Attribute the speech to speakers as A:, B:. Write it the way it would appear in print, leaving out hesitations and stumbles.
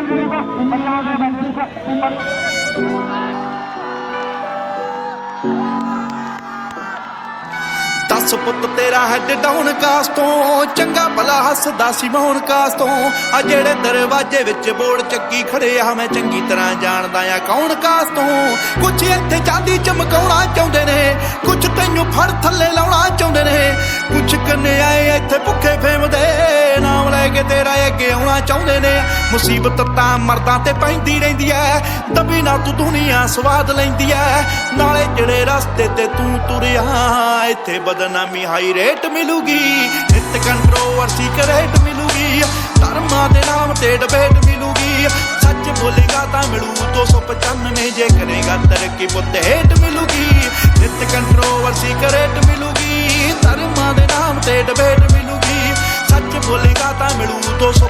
A: दस पुत तेरा हैड डाउन कास तो चंगा भला हसदा सी मोहन कास तो आ जेड़े दरवाजे विच बोर्ड चक्की खड़े आ मैं चंगी तरह जानदा आ कौन कास तो कुछ इत्थे चांदी चमकाउणा चाहुंदे ने कुछ तैनूं फड़ थल्ले लाउणा चाहुंदे ने कुछ कन्ने आए इत्थे भुखे फेमदे नाम लैके तेरा अगे आउणा चाहुंदे ने मुसीबत तां मर्दां ते पैंदी रहिंदी ऐ दबी ना तू दुनिया स्वाद लैंदी ऐ नाले जेड़े रस्ते ते तू तुरिया इत्थे बदनामी हाई रेट मिलूगी नित कंट्रोवर्सी करेट मिलूगी धर्मां दे नाम ते डिबेट मिलूगी सच बोलेगा तां मिलू 295 जे करेगा तरक्की पुत हेट मिलूगी नित कंट्रोवर्सी करेट मिलूगी धर्मां दे नाम ते डिबेट मिलूगी सच बोलेगा तां मिलू 200